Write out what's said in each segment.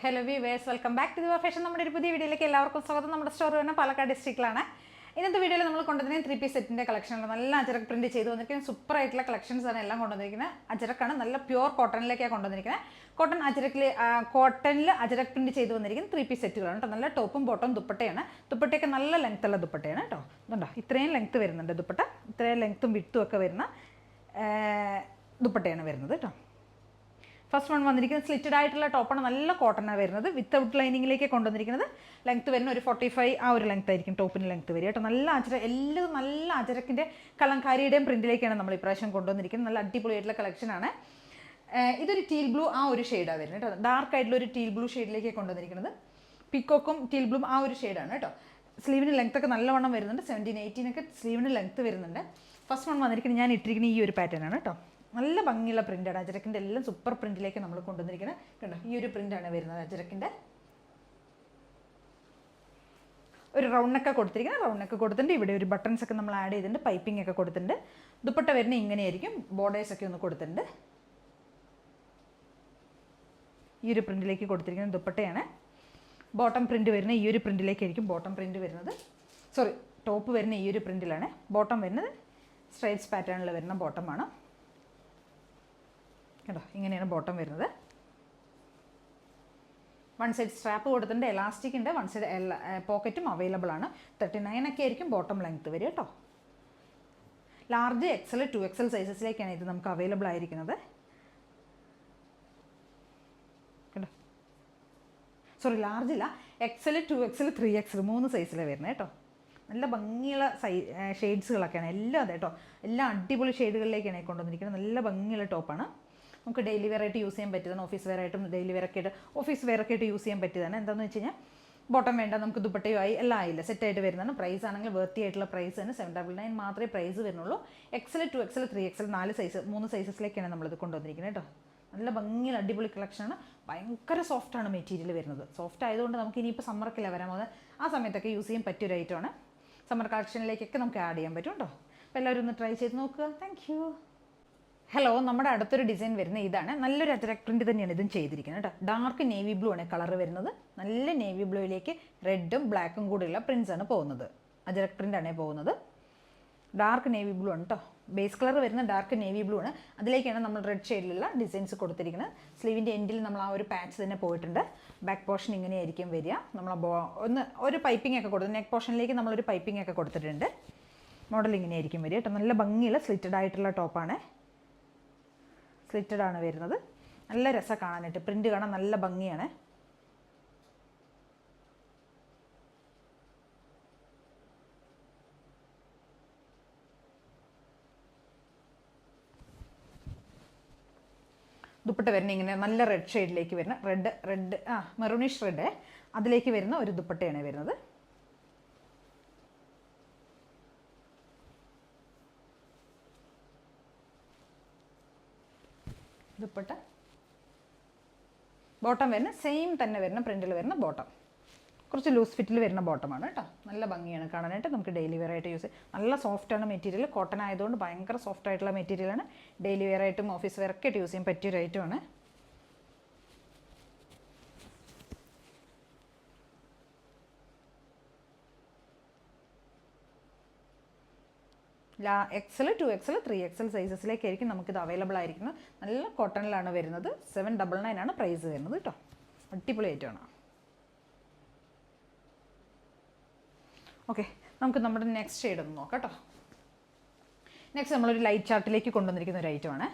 Hello viewers, welcome back to your fashion. നമ്മുടെ ഒരു പുതിയ വീഡിയോയിലേക്ക് എല്ലാവർക്കും സ്വാഗതം. നമ്മുടെ സ്റ്റോർ വരുന്ന പാലക്കാട് ഡിസ്ട്രിക്റ്റിലാണ്. ഇന്നത്തെ വീഡിയോയിൽ നമ്മൾ കൊണ്ടുവന്നിരിക്കുന്ന 3 പീസ് സെറ്റിൻ്റെ കളക്ഷനാണ്. നല്ല അജറക് പ്രിൻറ്റ് ചെയ്ത് വന്നിരിക്കുന്നത് സൂപ്പർ ആയിട്ടുള്ള കളക്ഷൻസ് ആണ് എല്ലാം കൊണ്ടുവന്നിരിക്കുന്നത്. അജറക്കാണ്, നല്ല പ്യുവർ കോട്ടണിലേക്കാണ് കൊണ്ടുവന്നിരിക്കുന്നത്. കോട്ടണിൽ അജറക് പ്രിൻറ്റ് ചെയ്ത് വന്നിരിക്കുന്ന 3 പീസ് സെറ്റുകളാണ് കേട്ടോ. നല്ല ടോപ്പും ബോട്ടവും ദുപ്പട്ടയാണ്. ദുപ്പട്ടയൊക്കെ നല്ല ലെങ്ത്തുള്ള ദുപ്പട്ടയാണ് കേട്ടോ. ഇതുണ്ടോ, ഇത്രയും ലെങ്ത്ത് വരുന്നുണ്ട് ദുപ്പട്ട. ഇത്രയും ലെങ്ത്തും വിട്ടും ഒക്കെ വരുന്ന ദുപ്പട്ടയാണ് വരുന്നത് കേട്ടോ. ഫസ്റ്റ് വൺ വന്നിരിക്കുന്നത് സ്ലിറ്റഡ് ആയിട്ടുള്ള ടോപ്പാണ്. നല്ല കോട്ടനാണ് വരുന്നത്. വിത്തൗട്ട് ലൈനിങ്ങിലേക്ക് കൊണ്ടുവന്നിരിക്കുന്നത്. ലെങ്ത്ത് വരുന്ന ഒരു 45 ആ ഒരു ലെങ്ത്ത് ആയിരിക്കും ടോപ്പിന് ലെങ്ത്ത് വരിക കേട്ടോ. നല്ല എല്ലാം നല്ല അജരക്കിൻ്റെ കലങ്കാരിയുടെയും പ്രിൻറ്റിലേക്കാണ് നമ്മൾ ഇപ്രാവശ്യം കൊണ്ടുവന്നിരിക്കുന്നത്. നല്ല അടിപൊളിയായിട്ടുള്ള കളക്ഷനാണ്. ഇതൊരു ടീൽ ബ്ലൂ ആ ഒരു ഷെയ്ഡാണ് വരുന്നത് കേട്ടോ. ഡാർക്ക് ആയിട്ടുള്ള ഒരു ടീൽ ബ്ലൂ ഷെയ്ഡിലേക്ക് കൊണ്ടുവന്നിരിക്കുന്നത്. പിക്കോക്കും ടീൽ ബ്ലൂ ആ ഒരു ഷെയ്ഡാണ് കേട്ടോ. സ്ലീവിന് ലെങ്ത്തൊക്കെ നല്ലവണ്ണം വരുന്നുണ്ട്. 17, 18 സ്ലീവിന് ലെങ്ത്ത് വരുന്നുണ്ട്. ഫസ്റ്റ് വൺ വന്നിരിക്കുന്നത് ഞാൻ ഇട്ടിരിക്കുന്ന ഈ ഒരു പാറ്റേൺ ആണ് കേട്ടോ. നല്ല ഭംഗിയുള്ള പ്രിൻ്റാണ്. അജരക്കിൻ്റെ എല്ലാം സൂപ്പർ പ്രിൻറ്റിലേക്ക് നമ്മൾ കൊണ്ടുവന്നിരിക്കുന്നത് കണ്ടോ. ഈ ഒരു പ്രിൻ്റാണ് വരുന്നത്. അജരക്കിൻ്റെ ഒരു റൗണ്ട് നെക്ക് കൊടുത്തിരിക്കുന്നത്. റൗണ്ട് നെക്ക് കൊടുത്തിട്ടുണ്ട്. ഇവിടെ ഒരു ബട്ടൺസ് ഒക്കെ നമ്മൾ ആഡ് ചെയ്തിട്ടുണ്ട്. പൈപ്പിംഗ് ഒക്കെ കൊടുത്തിട്ടുണ്ട്. ദുപ്പട്ട വരുന്ന ഇങ്ങനെയായിരിക്കും. ബോർഡേഴ്സ് ഒക്കെ ഒന്ന് കൊടുത്തിട്ടുണ്ട്. ഈ ഒരു പ്രിൻറ്റിലേക്ക് കൊടുത്തിരിക്കുന്ന ദുപ്പട്ടയാണ്. ബോട്ടം പ്രിൻറ്റ് വരുന്ന ഈ ഒരു പ്രിൻറ്റിലേക്കായിരിക്കും ബോട്ടം പ്രിൻറ്റ് വരുന്നത്. ടോപ്പ് വരുന്ന ഈ ഒരു പ്രിൻറ്റിലാണ്. ബോട്ടം വരുന്നത് സ്ട്രൈറ്റ്സ് പാറ്റേണിൽ വരുന്ന ബോട്ടമാണ് കേട്ടോ. ഇങ്ങനെയാണ് ബോട്ടം വരുന്നത്. വൺ സൈഡ് സ്ട്രാപ്പ് കൊടുത്തിട്ടുണ്ട്. എലാസ്റ്റിക് ഉണ്ട്. വൺ സൈഡ് പോക്കറ്റും അവൈലബിൾ ആണ്. 39 ഒക്കെ ആയിരിക്കും ബോട്ടം ലെങ്ത്ത് വരിക കേട്ടോ. ലാർജ്, XL, 2XL സൈസസിലേക്കാണ് ഇത് നമുക്ക് അവൈലബിൾ ആയിരിക്കുന്നത് കേട്ടോ. ലാർജ് ഇല്ല, XL, 2XL, 3XL 3 സൈസിലാണ് വരുന്നത് കേട്ടോ. നല്ല ഭംഗിയുള്ള ഷെയ്ഡ്സുകളൊക്കെയാണ് എല്ലാം. അതെ കേട്ടോ, എല്ലാം അടിപൊളി ഷെയ്ഡുകളിലേക്കാണ് കൊണ്ടുവന്നിരിക്കുന്നത്. നല്ല ഭംഗിയുള്ള ടോപ്പാണ്. നമുക്ക് ഡെയിലി വെയർ ആയിട്ട് യൂസ് ചെയ്യാൻ പറ്റിയതാണ്. ഓഫീസ് വെയർ ആയിട്ടും ഡെയിലി വെയർ ഒക്കെ ആയിട്ട് ഓഫീസ് വെയർ ഒക്കെ ആയിട്ട് യൂസ് ചെയ്യാൻ പറ്റിയതാണ്. എന്താണെന്ന് വെച്ച് കഴിഞ്ഞാൽ ബോട്ടം വേണ്ട, നമുക്ക് ദുപ്പട്ടയോ ആയി എല്ലാം ആയില്ല, സെറ്റായിട്ട് വരുന്നതാണ്. പ്രൈസ് ആണെങ്കിൽ വേർത്തി ആയിട്ടുള്ള പ്രൈസ് തന്നെ 799 മാത്രമേ പ്രൈസ് വരുന്നുള്ളൂ. XL, 2XL, 3XL 3 സൈസസിലേക്കാണ് നമ്മളിത് കൊണ്ടുവന്നിരിക്കുന്നത് കേട്ടോ. നല്ല ഭംഗിയുള്ള അടിപൊളി കളക്ഷനാണ്. ഭയങ്കര സോഫ്റ്റാണ് മെറ്റീരിയൽ വരുന്നത്. സോഫ്റ്റ് ആയതുകൊണ്ട് നമുക്ക് ഇനിയിപ്പോൾ സമ്മർക്കില്ല വരാൻ പോകുന്നത്. ആ സമയത്തൊക്കെ യൂസ് ചെയ്യാൻ പറ്റിയൊരു ഐറ്റമാണ്. സമ്മർ കളക്ഷനിലേക്കൊക്കെ നമുക്ക് ആഡ് ചെയ്യാൻ പറ്റും കേട്ടോ. അപ്പോൾ എല്ലാവരും ഒന്ന് ട്രൈ ചെയ്ത് നോക്കുക. Thank you. ഹലോ, നമ്മുടെ അടുത്തൊരു ഡിസൈൻ വരുന്നത് ഇതാണ്. നല്ലൊരു അജറക് പ്രിൻറ്റ് തന്നെയാണ് ഇതും ചെയ്തിരിക്കുന്നത് കേട്ടോ. ഡാർക്ക് നേവി ബ്ലൂ ആണ് കളർ വരുന്നത്. നല്ല നേവി ബ്ലൂയിലേക്ക് റെഡും ബ്ലാക്കും കൂടിയുള്ള പ്രിൻറ്റ്സ് ആണ് പോകുന്നത്. അജറക് പ്രിൻ്റാണ് പോകുന്നത്. ഡാർക്ക് നേവി ബ്ലൂ ആണ് കേട്ടോ. ബേസ് കളർ വരുന്ന ഡാർക്ക് നേവി ബ്ലൂ ആണ്. അതിലേക്കാണ് നമ്മൾ റെഡ് ഷെയ്ഡിലുള്ള ഡിസൈൻസ് കൊടുത്തിരിക്കുന്നത്. സ്ലീവിൻ്റെ എൻഡിൽ നമ്മൾ ആ ഒരു പാച്ച് തന്നെ പോയിട്ടുണ്ട്. ബാക്ക് പോർഷൻ ഇങ്ങനെയായിരിക്കും വരിക. നമ്മൾ ഒരു പൈപ്പിംഗ് ഒക്കെ കൊടുത്തു. നെക്ക് പോർഷനിലേക്ക് നമ്മളൊരു പൈപ്പിംഗ് ഒക്കെ കൊടുത്തിട്ടുണ്ട്. മോഡൽ ഇങ്ങനെയായിരിക്കും വരിക കേട്ടോ. നല്ല ഭംഗിയുള്ള സ്ലിറ്റഡ് ആയിട്ടുള്ള ടോപ്പാണ്. സ്ലിറ്റഡ് ആണ് വരുന്നത്. നല്ല രസം കാണാനായിട്ട്. പ്രിൻറ്റ് കാണാൻ നല്ല ഭംഗിയാണ്. ദുപ്പട്ട വരുന്ന ഇങ്ങനെ നല്ല റെഡ് ഷെയ്ഡിലേക്ക് വരുന്ന റെഡ് മെറൂണിഷ് റെഡ് അതിലേക്ക് വരുന്ന ഒരു ദുപ്പട്ടയാണ് വരുന്നത്. ദുപ്പട്ട ബോട്ടം വരുന്ന സെയിം തന്നെ വരുന്ന പ്രിൻറ്റിൽ വരുന്ന ബോട്ടം. കുറച്ച് ലൂസ് ഫിറ്റിൽ വരുന്ന ബോട്ടമാണ് കേട്ടോ. നല്ല ഭംഗിയാണ് കാണാനായിട്ട്. നമുക്ക് ഡെയിലി വെയർ ആയിട്ട് യൂസ് ചെയ്യാം. നല്ല സോഫ്റ്റാണ് മെറ്റീരിയൽ. കോട്ടൺ ആയതുകൊണ്ട് ഭയങ്കര സോഫ്റ്റ് ആയിട്ടുള്ള മെറ്റീരിയലാണ്. ഡെയിലി വെയർ ആയിട്ടും ഓഫീസ് വെയർ ഒക്കെ ആയിട്ട് യൂസ് ചെയ്യാൻ പറ്റിയൊരു ഐറ്റമാണ്. XL, 2XL, 3XL സൈസസിലേക്കായിരിക്കും നമുക്കിത് അവൈലബിൾ ആയിരിക്കുന്നത്. നല്ല കോട്ടണിലാണ് വരുന്നത്. 799 ആണ് പ്രൈസ് വരുന്നത് കേട്ടോ. അടിപൊളി ഐറ്റമാണ്. ഓക്കെ, നമുക്ക് നമ്മുടെ നെക്സ്റ്റ് ഷെയ്ഡ് ഒന്ന് നോക്കാം കേട്ടോ. നെക്സ്റ്റ് നമ്മളൊരു ലൈറ്റ് ചാർട്ടിലേക്ക് കൊണ്ടുവന്നിരിക്കുന്ന ഒരു ഐറ്റമാണ്.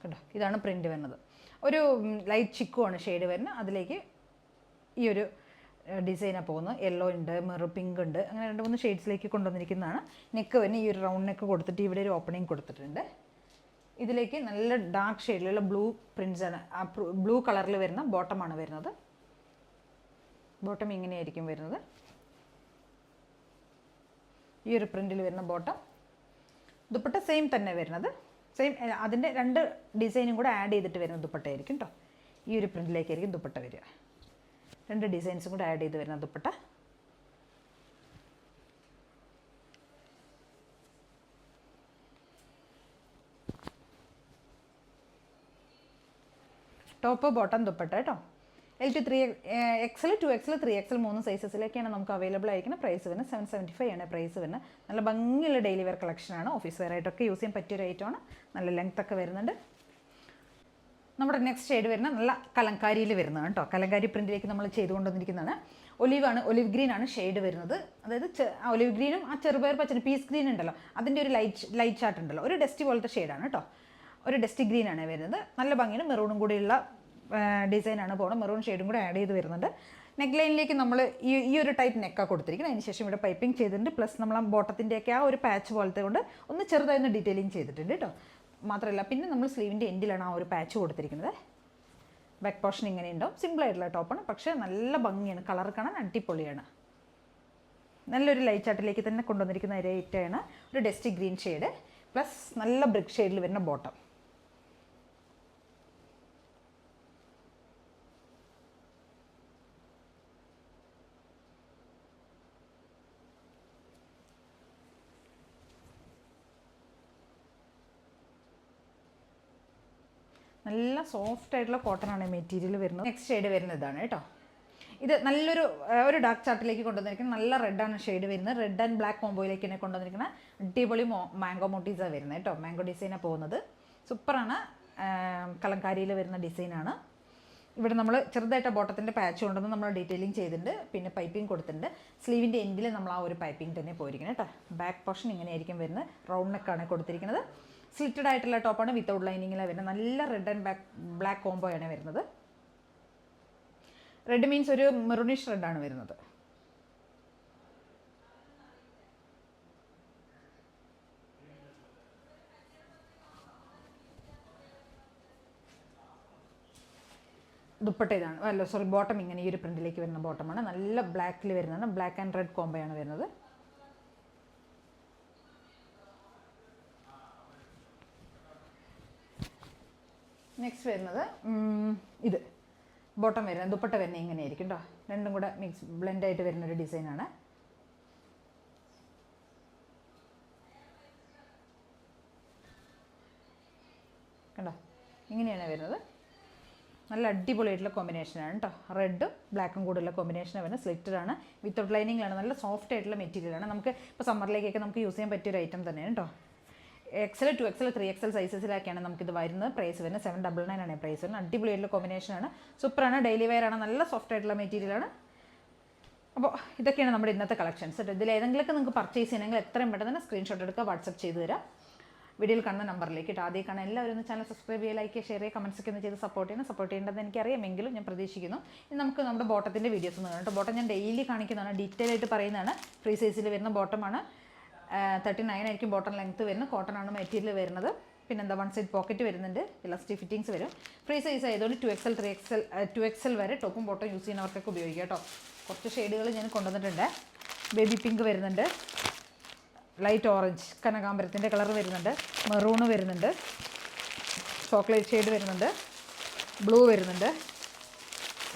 കേട്ടോ, ഇതാണ് പ്രിൻറ്റ് വരുന്നത്. ഒരു ലൈറ്റ് ചിക്കുമാണ് ഷെയ്ഡ് വരുന്നത്. അതിലേക്ക് ഈ ഒരു ഡിസൈനാണ് പോകുന്നത്. യെല്ലോ ഉണ്ട്, പിങ്ക് ഉണ്ട്, അങ്ങനെ 2-3 ഷെയ്ഡ്സിലേക്ക് കൊണ്ടുവന്നിരിക്കുന്നതാണ്. നെക്ക് വരുന്ന ഈ ഒരു റൗണ്ട് നെക്ക് കൊടുത്തിട്ട് ഇവിടെ ഒരു ഓപ്പണിങ് കൊടുത്തിട്ടുണ്ട്. ഇതിലേക്ക് നല്ല ഡാർക്ക് ഷെയ്ഡിലുള്ള ബ്ലൂ പ്രിൻറ്റ്സ് ആണ്. ആ ബ്ലൂ കളറിൽ വരുന്ന ബോട്ടമാണ് വരുന്നത്. ബോട്ടം ഇങ്ങനെയായിരിക്കും വരുന്നത്. ഈ ഒരു പ്രിൻറ്റിൽ വരുന്ന ബോട്ടം. ദുപ്പട്ട സെയിം തന്നെ വരുന്നത്. സെയിം അതിൻ്റെ 2 ഡിസൈനും കൂടെ ആഡ് ചെയ്തിട്ട് വരുന്ന ദുപ്പട്ടയായിരിക്കും കേട്ടോ. ഈ ഒരു പ്രിൻറ്റിലേക്കായിരിക്കും ദുപ്പട്ട വരിക. 2 ഡിസൈൻസും കൂടെ ആഡ് ചെയ്ത് വരുന്ന ദുപ്പട്ട. ടോപ്പ് ബോട്ടം ദുപ്പട്ട കേട്ടോ. L to 3 XL 2XL 3XL 3 സൈസസിലേക്കാണ് നമുക്ക് അവൈലബിൾ ആയിരിക്കുന്നത്. പ്രൈസ് വരുന്നത് 775 ആണ് പ്രൈസ് വരുന്നത്. നല്ല ഭംഗിയുള്ള ഡെയിലി വെയർ കളക്ഷനാണ്. ഓഫീസ് വെയർ ആയിട്ടൊക്കെ യൂസ് ചെയ്യാൻ പറ്റിയൊരു ഐറ്റമാണ്. നല്ല ലെങ്ത് ഒക്കെ വരുന്നുണ്ട്. നമ്മുടെ നെക്സ്റ്റ് ഷെയ്ഡ് വരുന്ന നല്ല കലങ്കാരിയിൽ വരുന്നതാണ് കേട്ടോ. കലങ്കാരി പ്രിൻറ്റിലേക്ക് നമ്മൾ ചെയ്തുകൊണ്ടുവന്നിരിക്കുന്നതാണ്. ഒലിവ് ഗ്രീൻ ആണ് ഷെയ്ഡ് വരുന്നത്. അതായത് ഒലിവ് ഗ്രീനും ആ ചെറുപയർ പച്ച പീസ് ഗ്രീൻ ഉണ്ടല്ലോ, അതിൻ്റെ ഒരു ലൈറ്റ് ചാർട്ട് ഉണ്ടല്ലോ, ഒരു ഡസ്റ്റി പോലത്തെ ഷെയ്ഡാണ് കേട്ടോ. ഒരു ഡസ്റ്റി ഗ്രീൻ ആണ് വരുന്നത്. നല്ല ഭംഗിയാണ്. മെറൂണും കൂടിയുള്ള ഡിസൈനാണ് പോകുന്നത്. മെറൂൺ ഷെയ്ഡും കൂടെ ആഡ് ചെയ്ത് വരുന്നുണ്ട്. നെക്ക് ലൈനിലേക്ക് നമ്മൾ ഈ ഒരു ടൈപ്പ് നെക്കാണ് കൊടുത്തിരിക്കുന്നത്. അതിന് ശേഷം ഇവിടെ പൈപ്പിംഗ് ചെയ്തിട്ടുണ്ട്. പ്ലസ് നമ്മൾ ആ ബോട്ടത്തിൻ്റെയൊക്കെ ആ ഒരു പാച്ച് പോലത്തെ കൊണ്ട് ഒന്ന് ചെറുതായി ഡീറ്റെയിലിംഗ് ചെയ്തിട്ടുണ്ട് കേട്ടോ. മാത്രമല്ല പിന്നെ നമ്മൾ സ്ലീവിൻ്റെ എൻഡിലാണ് ആ ഒരു പാച്ച് കൊടുത്തിരിക്കുന്നത്. ബാക്ക് പോർഷൻ ഇങ്ങനെ ഉണ്ടാവും. സിമ്പിളായിട്ടുള്ള ടോപ്പാണ്, പക്ഷേ നല്ല ഭംഗിയാണ്. കളർ കാണാൻ അടിപൊളിയാണ്. നല്ലൊരു ലൈറ്റ് ചാർട്ടിലേക്ക് തന്നെ കൊണ്ടുവന്നിരിക്കുന്ന ഒരു ഐറ്റമാണ്. ഒരു ഡസ്റ്റി ഗ്രീൻ ഷെയ്ഡ് പ്ലസ് നല്ല ബ്രിക്ക് ഷെയ്ഡിൽ വരുന്ന ബോട്ടം. നല്ല സോഫ്റ്റ് ആയിട്ടുള്ള കോട്ടൺ ആണ് മെറ്റീരിയൽ വരുന്നത്. നെക്സ്റ്റ് ഷെയ്ഡ് വരുന്നത് ഇതാണ് കേട്ടോ. ഇത് ഒരു ഡാർക്ക് ചാർട്ടിലേക്ക് കൊണ്ടുവന്നിരിക്കുന്നത്. നല്ല റെഡാണ് ഷെയ്ഡ് വരുന്നത്. റെഡ് ആൻഡ് ബ്ലാക്ക് കോമ്പോയിലേക്ക് തന്നെ കൊണ്ടുവന്നിരിക്കുന്നത്. അടിപൊളി മാംഗോ മോട്ടീസാണ് വരുന്നത് കേട്ടോ. മാംഗോ ഡിസൈനാണ് പോകുന്നത്. സൂപ്പറാണ്. കലങ്കാരിയിൽ വരുന്ന ഡിസൈനാണ്. ഇവിടെ നമ്മൾ ചെറുതായിട്ട് ബോട്ടത്തിൻ്റെ പാച്ച് കൊണ്ടുവന്ന് നമ്മൾ ഡീറ്റെയിലിംഗ് ചെയ്തിട്ടുണ്ട്. പിന്നെ പൈപ്പിംഗ് കൊടുത്തിട്ടുണ്ട്. സ്ലീവിൻ്റെ എൻഡിൽ നമ്മൾ ആ ഒരു പൈപ്പിംഗ് തന്നെ പോയിരിക്കുന്നത് കേട്ടോ. ബാക്ക് പോർഷൻ ഇങ്ങനെയായിരിക്കും വരുന്നത്. റൗണ്ട് നെക്കാണ് കൊടുത്തിരിക്കുന്നത്. സ്ലിറ്റഡ് ആയിട്ടുള്ള ടോപ്പാണ്. വിത്തൗട്ട് ലൈനിങ്ങിലാണ് വരുന്നത്. നല്ല റെഡ് ആൻഡ് ബ്ലാക്ക് കോംബോ ആണ് വരുന്നത്. റെഡ് മീൻസ് ഒരു മെറൂണിഷ് റെഡാണ് വരുന്നത്. ദുപ്പട്ട ഇതാണ്. ബോട്ടം ഇങ്ങനെ ഈ ഒരു പ്രിന്റിലേക്ക് വരുന്ന ബോട്ടമാണ്. നല്ല ബ്ലാക്കിൽ വരുന്നതാണ്. ബ്ലാക്ക് ആൻഡ് റെഡ് കോംബോ ആണ് വരുന്നത്. നെക്സ്റ്റ് വരുന്നത് ഇത് ബോട്ടം വരുന്നത്. ദുപ്പട്ട വരുന്നത് ഇങ്ങനെയായിരിക്കും കേട്ടോ. രണ്ടും കൂടെ ബ്ലെൻഡായിട്ട് വരുന്നൊരു ഡിസൈനാണ്. കണ്ടോ, ഇങ്ങനെയാണ് വരുന്നത്. നല്ല അടിപൊളിയായിട്ടുള്ള കോമ്പിനേഷനാണ് കേട്ടോ. റെഡും ബ്ലാക്കും കൂടെയുള്ള കോമ്പിനേഷനാണ് വരുന്നത്. സ്ലിറ്റഡാണ്. വിത്തൗട്ട് ലൈനിങ്ങിലാണ്. നല്ല സോഫ്റ്റ് ആയിട്ടുള്ള മെറ്റീരിയലാണ്. നമുക്ക് ഇപ്പോൾ സമ്മറിലേക്കൊക്കെ നമുക്ക് യൂസ് ചെയ്യാൻ പറ്റിയൊരു ഐറ്റം തന്നെയാണ് കേട്ടോ. XL 2XL 3XL സൈസസിലാക്കിയാണ് നമുക്കിത് വരുന്നത്. പ്രൈസ് വരുന്നത് 799 ആണ് പ്രൈസ് വരുന്നത്. അടിപൊളിയായിട്ടുള്ള കോമ്പിനേഷനാണ്. സൂപ്പറാണ്. ഡെയിലി വെയർ ആണ്. നല്ല സോഫ്റ്റ് ആയിട്ടുള്ള മെറ്റീരിയലാണ്. അപ്പോൾ ഇതൊക്കെയാണ് നമ്മുടെ ഇന്നത്തെ കളക്ഷൻസ്. ഇതിൽ ഏതെങ്കിലുമൊക്കെ നിങ്ങൾക്ക് പർച്ചേസ് ചെയ്യണമെങ്കിൽ എത്രയും പെട്ടെന്ന് തന്നെ സ്ക്രീൻഷോട്ട് എടുക്കുക, വാട്സപ്പ് ചെയ്ത് തരാം. വീഡിയോയിൽ കാണുന്ന നമ്പറിലേക്ക് കേട്ടോ. ആദ്യം കാണാൻ എല്ലാവരും ഒന്ന് ചാനൽ സബ്സ്ക്രൈബ് ചെയ്യുക, ലൈക്ക് ചെയ്യുക, ഷെയർ ചെയ്യുക, കമൻസ് ഒക്കെ ഒന്ന് ചെയ്ത് സപ്പോർട്ട് ചെയ്യേണ്ടത് എനിക്കറിയാമെങ്കിലും ഞാൻ പ്രതീക്ഷിക്കുന്നു. ഇനി നമുക്ക് നമ്മുടെ ബോട്ടത്തിൻ്റെ വീഡിയോസ് ഒന്ന് കാണാം കേട്ടോ. ബോട്ടം ഞാൻ ഡെയിലി കാണിക്കുന്നതാണ്, ഡീറ്റെയിൽ ആയിട്ട് പറയുന്നതാണ്. ഫ്രീ സൈസിൽ വരുന്ന ബോട്ടമാണ്. 39 ആയിരിക്കും ബോട്ടം ലെങ്ത്ത് വരുന്നത്. കോട്ടൺ ആണ് മെറ്റീരിയൽ വരുന്നത്. പിന്നെന്താ 1 സൈഡ് പോക്കറ്റ് വരുന്നുണ്ട്. ഇലാസ്റ്റിക് ഫിറ്റിങ്സ് വരും. ഫ്രീ സൈസ് ആയതുകൊണ്ട് 2XL 3XL 2XL വരെ ടോപ്പും ബോട്ടം യൂസ് ചെയ്യുന്നവർക്കൊക്കെ ഉപയോഗിക്കാം കേട്ടോ. കുറച്ച് ഷെയ്ഡുകൾ ഞാൻ കൊണ്ടുവന്നിട്ടുണ്ട്. ബേബി പിങ്ക് വരുന്നുണ്ട്. ലൈറ്റ് ഓറഞ്ച് കനകാമ്പരത്തിൻ്റെ കളർ വരുന്നുണ്ട്. മെറൂണ് വരുന്നുണ്ട്. ചോക്ലേറ്റ് ഷെയ്ഡ് വരുന്നുണ്ട്. ബ്ലൂ വരുന്നുണ്ട്.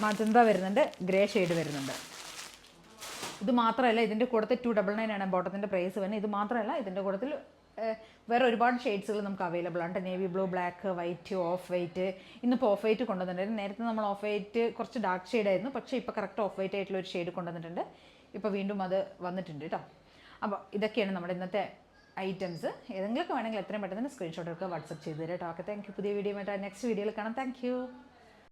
മജന്ത വരുന്നുണ്ട്. ഗ്രേ ഷെയ്ഡ് വരുന്നുണ്ട്. ഇത് മാത്രമല്ല, ഇതിൻ്റെ കൂടത്തിൽ 299 ആണ് ബോട്ടത്തിൻ്റെ പ്രൈസ് വരുന്നത്. ഇത് മാത്രമല്ല, ഇതിൻ്റെ കൂടത്തിൽ വേറെ ഒരുപാട് ഷെയ്ഡ്സുകൾ നമുക്ക് അവൈലബിൾ ആണ്. Navy blue, black, white, of white. ഇന്നിപ്പോൾ ഓഫ് വൈറ്റ് കൊണ്ടുവന്നിട്ടുണ്ട്. നേരത്തെ നമ്മൾ ഓഫ് വൈറ്റ് കുറച്ച് ഡാർക്ക് ഷെയ്ഡായിരുന്നു, പക്ഷേ ഇപ്പോൾ കറക്റ്റ് ഓഫ് വൈറ്റ് ആയിട്ടുള്ള ഒരു ഷെയ്ഡ് കൊണ്ടുവന്നിട്ടുണ്ട്. ഇപ്പോൾ വീണ്ടും അത് വന്നിട്ടുണ്ട് കേട്ടോ. അപ്പോൾ ഇതൊക്കെയാണ് നമ്മുടെ ഇന്നത്തെ ഐറ്റംസ്. ഏതെങ്കിലുമൊക്കെ വേണമെങ്കിൽ എത്രയും പെട്ടെന്ന് സ്ക്രീൻഷോട്ട് എടുക്കുക, വാട്സപ്പ് ചെയ്ത് തരാം കേട്ടോ. Okay, thank you. പുതിയ വീഡിയോ ആയിട്ട് നെക്സ്റ്റ് വീഡിയോയിൽ കാണാം. Thank you.